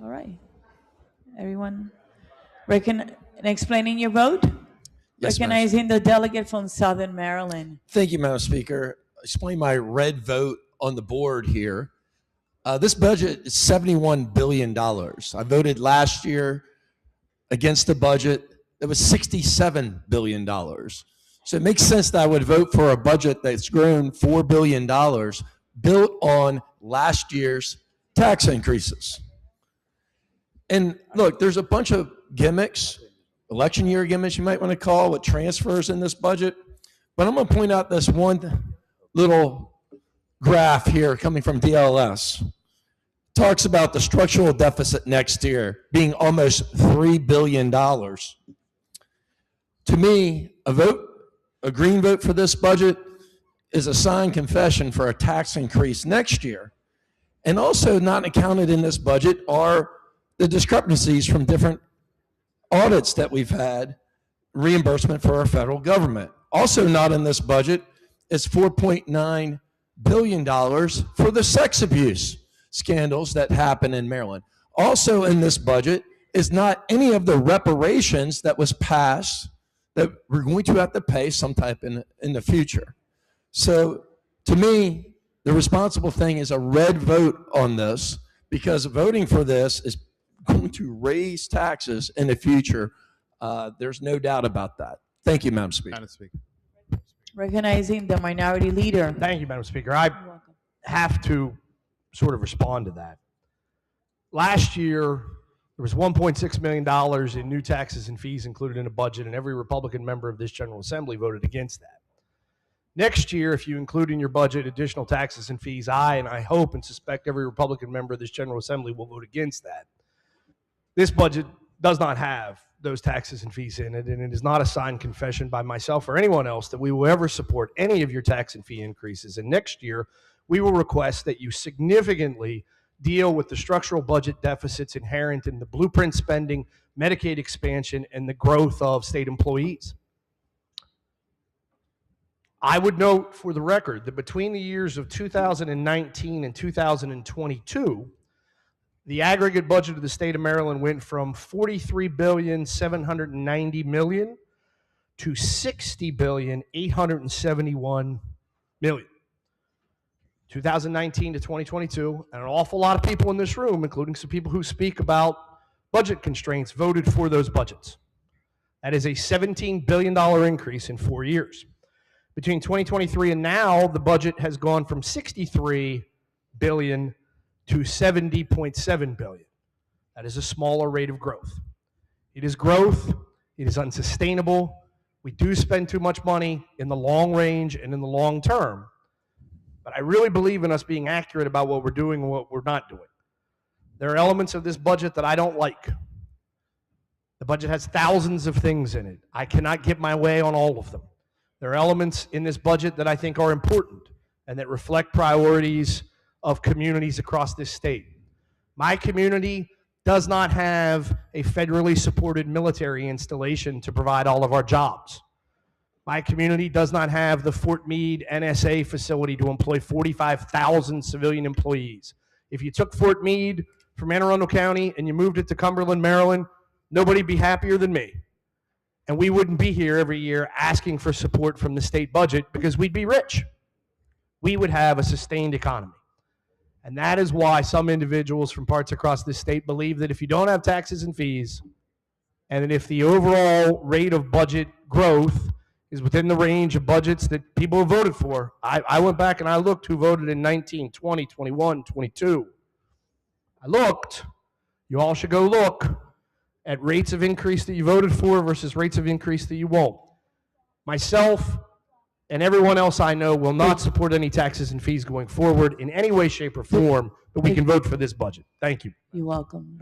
All right. Everyone, explaining your vote? Yes, ma'am. Recognizing the delegate from Southern Maryland. Thank you, Madam Speaker. Explain my red vote on the board here. This budget is $71 billion. I voted last year against a budget that was $67 billion. So it makes sense that I would vote for a budget that's grown $4 billion built on last year's tax increases. And look, there's a bunch of gimmicks, election year gimmicks you might want to call, with transfers in this budget. But I'm going to point out this one little graph here coming from DLS. Talks about the structural deficit next year being almost $3 billion. To me, a green vote for this budget is a signed confession for a tax increase next year. And also not accounted in this budget are the discrepancies from different audits that we've had, reimbursement for our federal government. Also not in this budget is $4.9 billion for the sex abuse scandals that happen in Maryland. Also in this budget is not any of the reparations that was passed that we're going to have to pay sometime in the future. So to me, the responsible thing is a red vote on this, because voting for this is going to raise taxes in the future. There's no doubt about that. Thank you, Madam Speaker. Madam Speaker. Recognizing the minority leader. Thank you, Madam Speaker. I have to sort of respond to that. Last year, there was $1.6 million in new taxes and fees included in the budget, and every Republican member of this General Assembly voted against that. Next year, if you include in your budget additional taxes and fees, I hope and suspect every Republican member of this General Assembly will vote against that. This budget does not have those taxes and fees in it, and it is not a signed confession by myself or anyone else that we will ever support any of your tax and fee increases. And next year, we will request that you significantly deal with the structural budget deficits inherent in the blueprint spending, Medicaid expansion, and the growth of state employees. I would note for the record that between the years of 2019 and 2022, the aggregate budget of the state of Maryland went from $43,790,000,000 to $60,871,000,000. 2019 to 2022, and an awful lot of people in this room, including some people who speak about budget constraints, voted for those budgets. That is a $17 billion increase in 4 years. Between 2023 and now, the budget has gone from $63 billion to $70.7 billion. That is a smaller rate of growth. It is growth. It is unsustainable. We do spend too much money in the long range and in the long term. But I really believe in us being accurate about what we're doing and what we're not doing. There are elements of this budget that I don't like. The budget has thousands of things in it. I cannot get my way on all of them. There are elements in this budget that I think are important and that reflect priorities of communities across this state. My community does not have a federally supported military installation to provide all of our jobs. My community does not have the Fort Meade NSA facility to employ 45,000 civilian employees. If you took Fort Meade from Anne Arundel County and you moved it to Cumberland, Maryland, nobody'd be happier than me. And we wouldn't be here every year asking for support from the state budget because we'd be rich. We would have a sustained economy. And that is why some individuals from parts across this state believe that if you don't have taxes and fees, and that if the overall rate of budget growth is within the range of budgets that people have voted for, I went back and I looked who voted in 19, 20, 21, 22. I looked. You all should go look at rates of increase that you voted for versus rates of increase that you won't. Myself and everyone else I know will not support any taxes and fees going forward in any way, shape, or form, but we can vote for this budget. Thank you. You're welcome.